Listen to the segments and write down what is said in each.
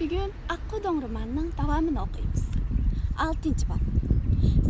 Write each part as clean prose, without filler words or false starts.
Bugün Akkudong romanının davamını okuyuz. 6. bab.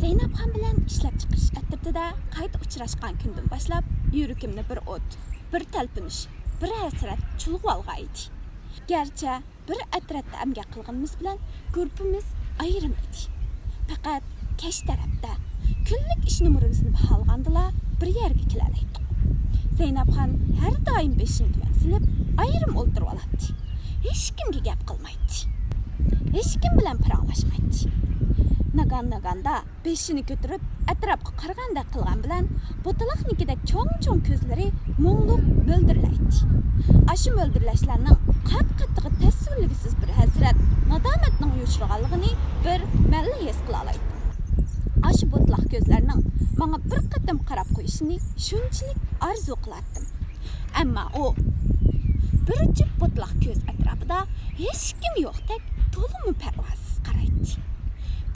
Zeynep Han bilen ishlab chiqarish atrida qayta uchrashgan kundan boshlab yuragimni bir o't, bir talpinish, bir hasrat chulg'ib olg'aydi. Garchi bir atratda amgak qilganimiz bilan ko'rpimiz ayrim edi. Faqat kech tarafda kunlik ish numarimizni baholgandila bir yerga kelalaydik. Zeynep Han har doim beshini tuvan silib ayrim o'ltirib oladi. Hech kimga gap qilmaydi. Hech kim bilan paranglashmaydi. Nagan-naganda beshini ko'tarib atrofga qaraganda qilgan bilan botaloqnikidek cho'ng-cho'ng ko'zlari mo'ngluq mo'ldirlaydi. Aşı mo'ldirlashlarning qat-qattig'i tasvirligisiz bir hasrat, nadomatning yo'shirganligini bir malla his qila oladi. Aşı botaloq ko'zlarining menga bir qatam qarab qo'yishini shunchalik arzu qilardim. Ammo u bir juft botaloq ko'z atrofida hech kim yo'qdek to'liq parvosiz qaraydi.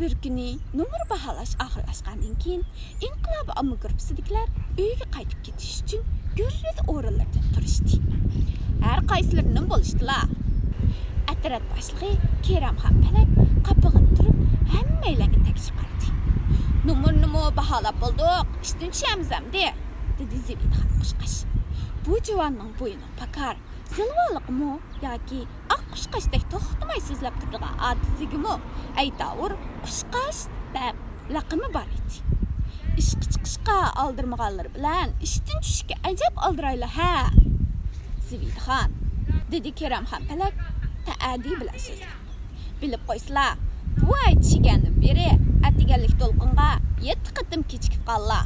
Bir kuni numar baholash oxirlashgandan keyin inqilob omma gruppasidagilar uyga qaytib ketish uchun gurruz o'rinlardan turishdi. Har qaysilari nim bo'lishdilar. Atrat boshlig'i Keramxon Palak qapig'in turib hammalarga tekshir qaradi. Numurni baholab bo'ldik, ishdan tushamiz hamdi, dedi Zibidxon qushqash. Bu juvonning bo'yini pakar, zilvoliqmi yoki oq qushqashdek to'xtamay so'zlab turadigan odatligimi aytavur qushqash deb laqimi bor edi. Ishga chiqishga oldirmaganlar bilan ishdan tushishga ajab oldirayli ha. Zibidxon, dedi Keramxon Palak ta'addi bilan so'zlab. Bilib qo'ysizlar, bu aytishgandan beri atiganlik to'lqinga 7 qatim kechikib qollar.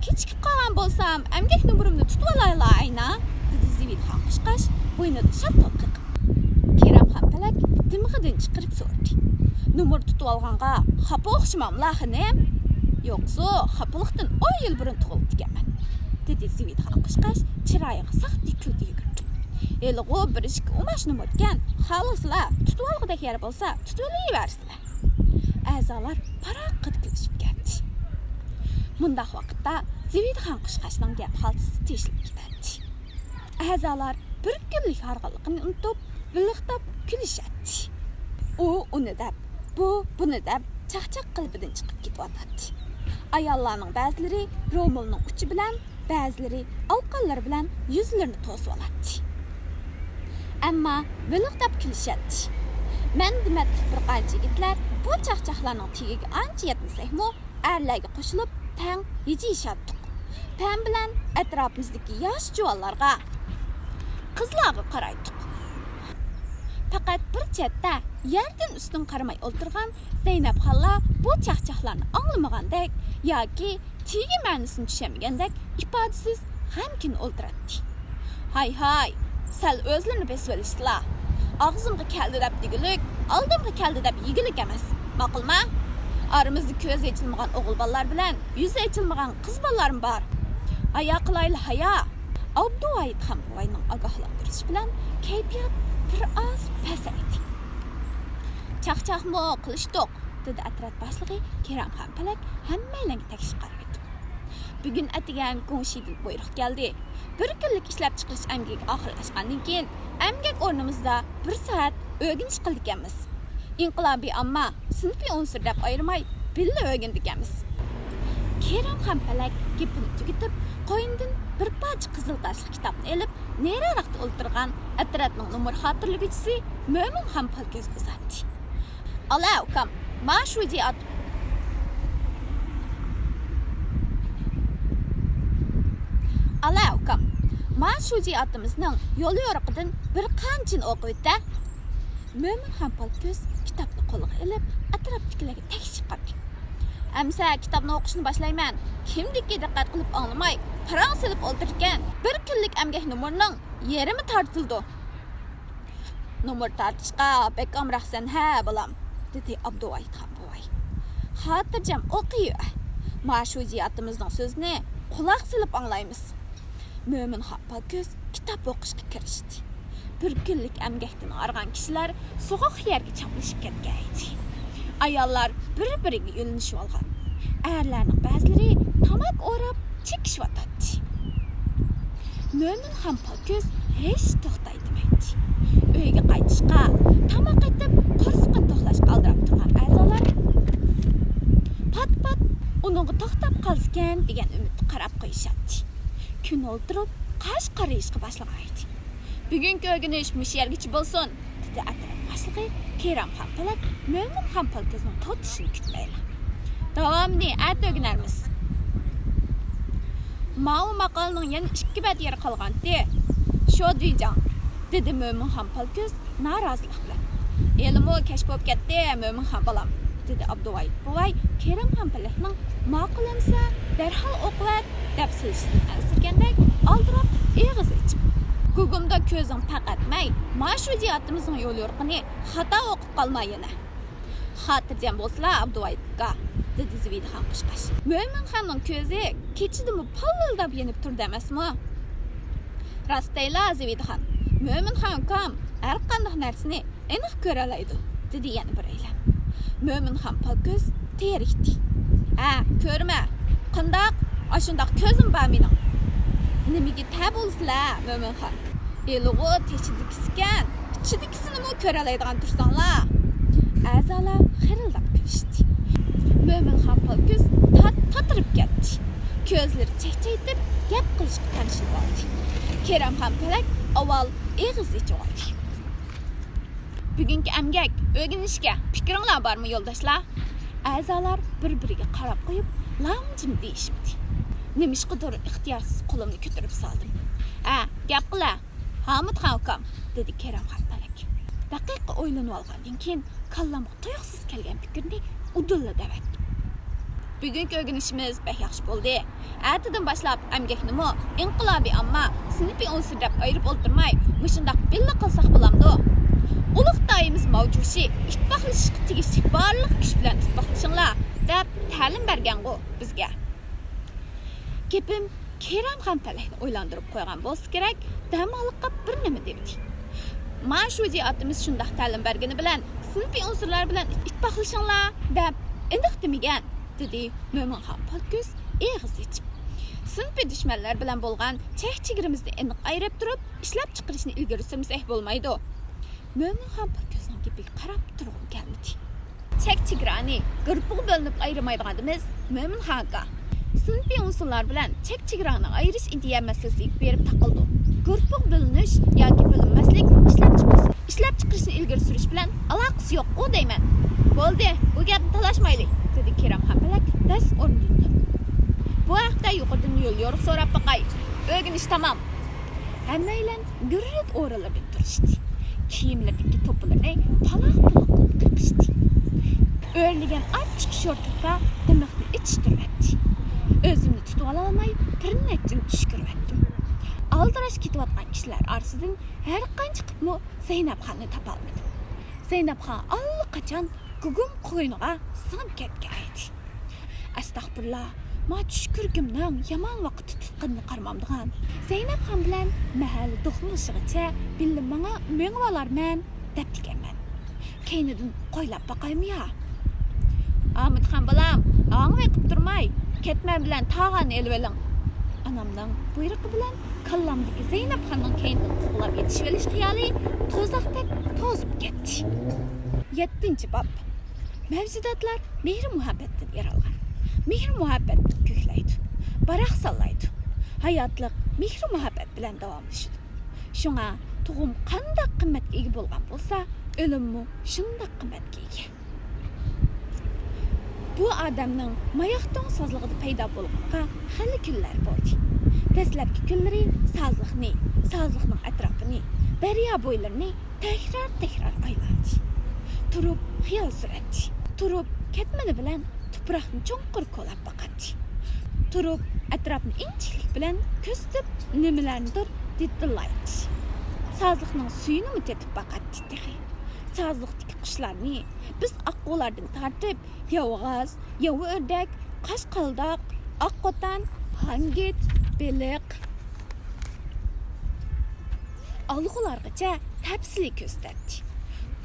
Kechikib qolgan bo'lsam, amgak numarimni tutib olaylar ayna, dedi Zibidxon qushqash bo'ynida shartoq qilib. Keramxon Palak dimg'idan chiqarib so'radi. Numar tutib olganga xafa o'xshamamlar xanim? Yo'qsa, xafalikdan 10 yil burun tug'ilib ekanman, dedi Zibidxon qushqash chiroyiga saxti kulgi yugurdi. Elg'u bir ishga umash numar ekan, xohlasizlar tutib olg'idek yer bo'lsa, tutib olaversizlar. A'zolar paraqqa kulishib ketdi. Mundaq vaqtda Zibidxon qushqashning gap xaltisi teshilib ketdi. A'zolar bir kunlik harg'inlikni unutib, biliqtab kulishadi. U uni deb, bu buni deb chaqchaq qalbidan chiqib ketyapti. Ayollarning ba'zilari ro'molning uchi bilan, ba'zilari alqonlari bilan yuzlarini to'sib oladi. Ammo biliqtab kulishadi. Men dematli bir qancha yigitlar bu chaqchaqlarning tegiga ancha yetmasakmi, erlarga qo'shilib tang yeyishadi. Tan bilan atrofimizdagi yosh juvonlarga, qizlarga qaraydik. Faqat bir chetda yerdan ustun qaramay o'ltirgan Zeynep Xalla bu chaqchaqlarni anglamagandek yoki tegi ma'nosini tushunmagandek ifodasiz g'amkin o'ltiradi. Hay, sal o'zlarini besib olishdilar. Og'zimga keldi deb degilik, oldimga keldi deb yegilik emas. Ma'qulmi? Aramizda ko'z ochilmagan o'g'il bolalar bilan yuzi ochilmagan qiz bolalarim bor. Haya qilayli haya. Abduayt ham buvayning ogohlantirishi bilan kayfiyat bir oz pasaydi. Chaqchaqmi qilishdiq, dedi atrat boshlig'i Keramxon Palak hammalarga tekshir qaraydi. Bugun atigan Go'ngshidan buyruq keldi. Bir kunlik ishlab chiqarish amgaki oxirlashgandan keyin amgak o'rnimizda 1 soat o'rganish qildik-miz. İnqilobiy amma sinfiy unsur deb ayirmay billa o'rgandik-miz. Keramxon Palak gapini tugatib, qo'yindan bir parcha qizil tashli kitobni olib, nariroqda o'ltirgan atratning numar xotirlig'ichisi Mo'min ham palkoz uzatdi. "Ala, ukam, mana shu jihat Ala, ukam, mana shu jihatimizning yo'l yo'riqidan bir qanchini o'qib o'tdi." Mo'min ham palkoz kitobni qo'liga olib, atrofdagilarga tekshir qaradi. "Amsa kitobni o'qishni boshlayman. Kimdiki diqqat qilib anglamay, parang silib o'ltirgan bir kunlik amgak numarining yerimi tortildi." "Numar tortishga bek amraqsan ha, bolam," dedi Abduayt ham buvay. "Xotirjam o'qiy. Mana shu jihatimizning so'zini quloq silib anglaymiz." Mo'min ham palkoz kitob o'qishga kirishdi. Bir kunlik amgakdan argan kishilar so'g'oq yerga chaplashib ketgan edi. Ayollar bir-biriga yo'linishib olgan. Erlarning ba'zilari tomoq o'rab chekishyotdi. Mo'min ham palkoz hech to'xtaydi. Uyga qaytishga tamoq etib qo'rsqin to'xlash qoldirib turgan a'zolar pat uningga to'xtab qolskan degan umidni qarab qo'yishadi. Kun o'ltirib qash qarayishga boshlagan edi. Bugungi o'rganish mush yergacha bo'lsin, dedi atrof boshlig'i Keramxon Po'lat Mo'minxon Polkizning to'tishini kutmaydi. Davomini at o'rganarmiz. Ma'u maqolning yana 2 bet yeri qolgandi. Shu deyjan, dedi Mo'minxon Polkiz norozilik bilan. Elimi kashf bo'lib ketdi, Mo'minxon bolam, dedi Abduvoyit buvay Keramxon Po'latning ma'qulamsa darhol o'qvat deb so'zini ansirgandek oldirib eg'iz ichib. Gugumda ko'zing taqatmay, mana shu jihatimizning yo'l yo'riqini xato o'qib qolma yana. Xotirjam bo'lsizlar Abduvoyitga, dedi Zividxon qushqash. Mo'minxonning ko'zi kechidimi pallildab yenib turdi emasmi? Rastayla Zividxon. Mo'minxon ukam har qanday narsani aniq ko'ra oladi, dedi yana bir aylan. Mo'minxon Polkiz terikdi. Ha, ko'rma. Qandoq? Ashundoq ko'zim bor mening. Nimaga tab bo'lsizlar, Mo'minxon? Elug'i techidikiskan, ichidikisini ko'ra oladigan tursanglar. A'zolar xirildab kulishdi. Mo'minxon Polkiz tatirib ketdi. Ko'zlari chaychaytib, gap qilishga tanishib oldi. Keramxon Po'lat avval eg'iz ichib oldi. Bugungi emgak, o'rganishga fikringlar bormi, yo'ldoshlar? A'zolar bir-biriga qarab qo'yib, lamjim deyishibdi. Nimishqidir ixtiyorsiz qo'limni ko'tarib soldim. Ha, gap qila. Hamidxon ukam, dedi Keramxon Po'lat. Daqiqa o'ylanib olgandan keyin kallamga tuyuqsiz kelgan fikrni udulla davatdi. Bugungi o'rganishimiz pek yaxshi bo'ldi. Ertadan boshlab emgaknimi inqilobiy ammo sinfiy unsur deb ayirib o'ltirmay, mushundoq billa qilsak bo'lamdi. Ulug' doimiz mavjushi ittifoqlashishga tegishli barliq kuch bilan ittifoqlashinglar deb ta'lim bergan-ku bizga. Gapim Keramxon Po'latni o'ylantirib qo'ygan bo'lsa kerak, damoliqqa bir nima dedi. Mana shu jihatimiz shundoq ta'lim bergani bilan sinfiy unsurlar bilan ittifoqlashinglar deb aniq demagan, dedi Mo'minxon Polkiz eg'iz ichib. Sinfiy dushmanlar bilan bo'lgan chek-chegaramizni aniq ayirib turib, ishlab chiqarishni ilgari surmasak bo'lmaydi. Mo'minxon Polkizning gapiga qarab turg'im kelmadi. Chek-chegarani guruhga bo'linib ayirmaydiganimiz Mo'minxon aka. Sinfiy unsurlar bilan chek-chegarani ayirish idea masalasiga berib taqildi. Guruhga bo'linish yoki bo'linmaslik ishlab chiqarishni ilgari surish bilan aloqasi yo'q-ku deyman. Bo'ldi, bu gapni talashmaylik, dedi Keramxon Po'lat das o'rnidan. Bu haqda yuqoridan yo'l yo'riq so'rab boqay. O'rganish tamom. Hammaylar gurrit o'ralib turishdi. Kiyimlardagi to'plarni paloq-paloq qilishdi. O'rlagan achchiq sho'rtga dimiqni ichishtirdi. O'zimni tutib ololmay, tirnachim tushkirvatdim. Aldirash ketayotgan kishilar orasidan har qancha qilibmi Zaynabxonni topa olmadim. Zaynabxon allaqachon gugum qo'yniga sig'ib ketgan edi. Astag'firullah, ma tushkurgimning yomon vaqti tutqinni qarmamdigan. Zaynabxon bilan mahalla to'xmushig'icha billa menga mengvalarman deb deganman. Keynidan qo'ylab boqaymi ya? Hamidxon bolam, ang'ay qilib turmay, ketma bilan tag'ani elib oling. Anamning buyrug'i bilan kallamdagi Zaynabxonning keynidan qo'g'lab yetishib olish xiyoli to'zoqdek to'zib ketdi. 7-bob. Mavjudotlar mehr-muhabbatdan yaralgan. Mehr-muhabbat ko'klaydi, baraq sallaydi. Hayotlik mehr-muhabbat bilan davomlashadi. Shunga tug'um qanday qimmatga ega bo'lgan bo'lsa, o'limmi shunday qimmatga ega. Bu odamning mayoqdan sozlig'ida paydo bo'lganqa xilli kunlar bo'ldi. Dastlabki kunlari sozliqning atrofini, daryo bo'ylarini takror aylandi. Turib xiyol suradi. Turib ketmani bilan tuproqni cho'nqir qo'lab boqadi. Turib atrofni inchiqlik bilan ko'zitib nimalarnidir didillaydi. Sozliqning suyini tetib boqadi. Sozliqdagi qushlarni biz oqqo'lardan tortib, yovg'az, yovi o'rdak, qashqaldoq, oqqo'tan, hangit, beliq, alg'ulargacha tafsili ko'rsatdi.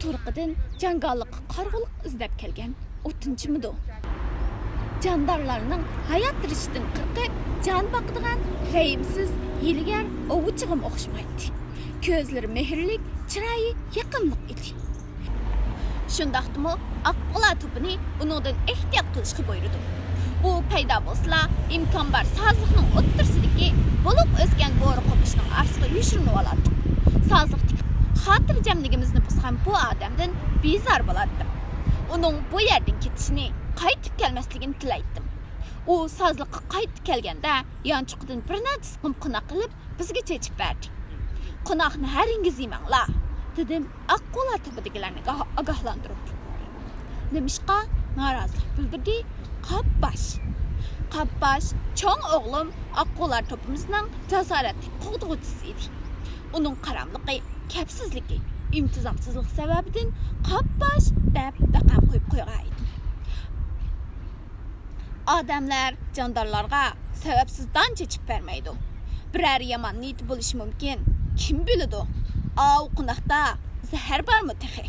Turqidan jangollıq qarg'uliq izlab kelgan 'tinchimidu. Jandarlarning hayot tirishidan qirqib, jon boqadigan rayimsiz, hiylagar ovuchig'im o'xshamaydi. Ko'zlari mehrlik, chiroyi yaqinlik edi. Şundaqdımı Akbola topini onundan ehtiyat qilishga buyurdi. U paydo bo'lsa, imkon bar sazliqning o'ttirsidagi bo'lib o'sgan bo'ri qo'pishning arsiga yushirinib oladi. Sazliqdagi xotirjamligimizni buzgan bu odamdan bezor bo'lardim. Uning bu yerdan ketishini, qaytib kelmasligini tilaydim. U sazliqqa qaytib kelganda yanchuqdan bir necha siqim qo'noq qilib bizga chechib berdi. Qo'noqni haringiz yemanglar, dedim Akbola topidagilarni ogohlantirib. Nemishqa norozilik bildirdi Qapbash cho'ng o'g'lim Akbola topimizning jasoratli qo'g'duvchisi edi. Uning qaramligi, kapsizligi, imtizomsizlik sababidan Qapbash deb raqam qo'yib qo'ygan edi. Odamlar jandorlarga sababsizdan chechib bermaydi. Biror yomon niyat bo'lishi mumkin. Kim biladi? Qo'noqda zahar bormi texi?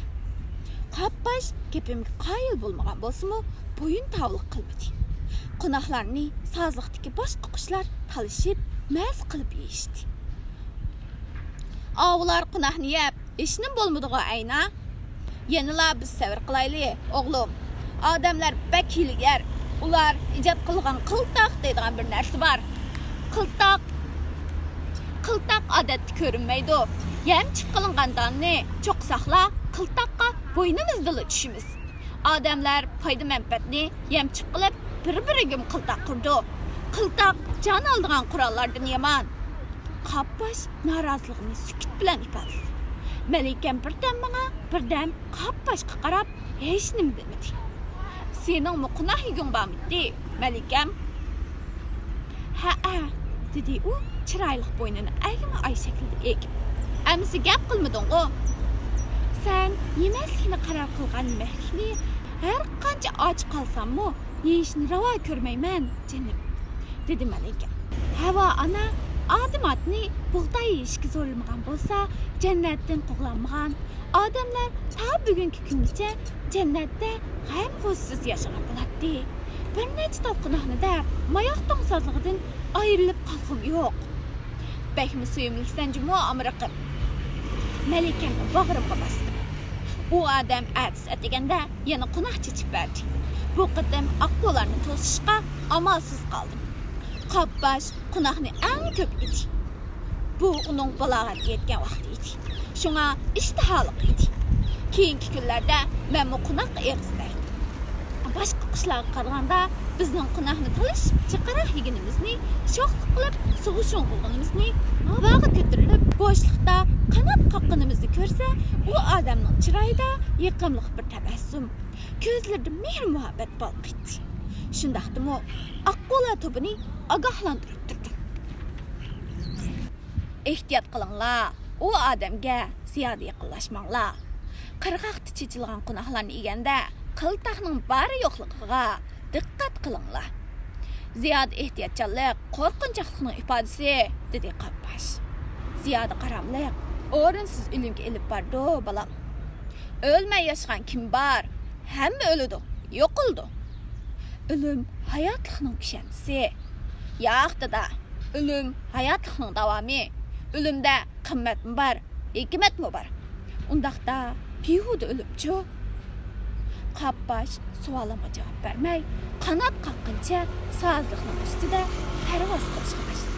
Qapbash gapimga qoyil bo'lmagan bo'lsa-mu, bo'yin tavliq qilmadi. Qo'noqlarni sazliqdagi boshqa qushlar talishib, maz qilib yeyishdi. Ular qo'noqni yeb, ishning bo'lmadiga ayna. Yanala biz savr qilayli, o'g'lim. Odamlar bak hilgar. Ular ijod qilgan qiltaq deydigan bir narsa bor. Qiltaq odatda ko'rinmaydi. Yemchiq qilingan donni cho'q saqla, qiltaqqa bo'ynimizda tushimiz. Odamlar foyda manfaatni yemchiq qilib bir-biriga qiltaq qurdi. Qiltaq jon oldigan qurollardan yomon. Qapbash noroziligini sukut bilan ifodaladi. Malikam birdan Qabbashga qarab hech nima demadi. Sening muqnah yig'ing bormidi, Malikam? Ha, dedi u chiroyli bo'ynini ay shaklida egib. Amsi gap qilmading-ku. Sen yemaslikni qaror qilgan yemakni har qancha och qolsam-mu, yeyishni ravo ko'rmayman, jinim, dedi Malikam. Havo ana odamotni bug'doy yeyishga zo'rlamagan bo'lsa, jannatdan quvlanmagan. Odamlar ta bugungi kungacha jannatda g'am-g'ussiz yashagan bo'ladi. Bir necha to'qinoqnida mayoq to'ngsozligidan ayrilib qolg'im yo'q. Bakmi suyimliksan jumo amriqim. Malikani bag'rimga bosdim. U odam atiganda yana qo'noq chechib berdi. Bu qatam Akbolani to'sishga amalsiz qoldim. Qapbash qo'noqni eng ko'p edi. Bu uning balog'atga yetgan vaqti edi. Shunga ishtiholiq edi. Keyingi kunlarda men bu qo'noqqa eg'izlaydim. Boshqa qushlarga qaraganda bizning qo'noqni talishib chiqaraq yeganimizni, sho'xlik qilib sug'ushun qilganimizni, havoga ko'tarilib bo'shliqda qanot qoqqanimizni ko'rsa, u odamning chiroyida yiqimliq bir tabassum, ko'zlarida mehr-muhabbat balqiydi. Shundaqdimi Akbola topini ogohlantirib turdi. Ehtiyot qilinglar, u odamga ziyoda yaqinlashmanglar. Qirg'oqda chechilgan qo'noqlarni yeganda qiltaqning bari yo'qligiga diqqat qilinglar. Ziyoda ehtiyotchanlik qo'rqinchoqlikning ifodasi, dedi Qapbash. Ziyoda qaramlik o'rinsiz o'limga ilib bordi, bolam. O'lmay yashagan kim bor? Hamma o'ladi, yo'qildi. O'lim hayotlikning kishandisi. Yo'q dada, o'lim hayotlikning davomi. O'limda qimmatmi bor, hikmatmi bor? Undaqda behuda o'libchi? Qapbash savolimga javob bermay, qanot qaqqancha sazliqning ustida parvoz qilishga boshladi.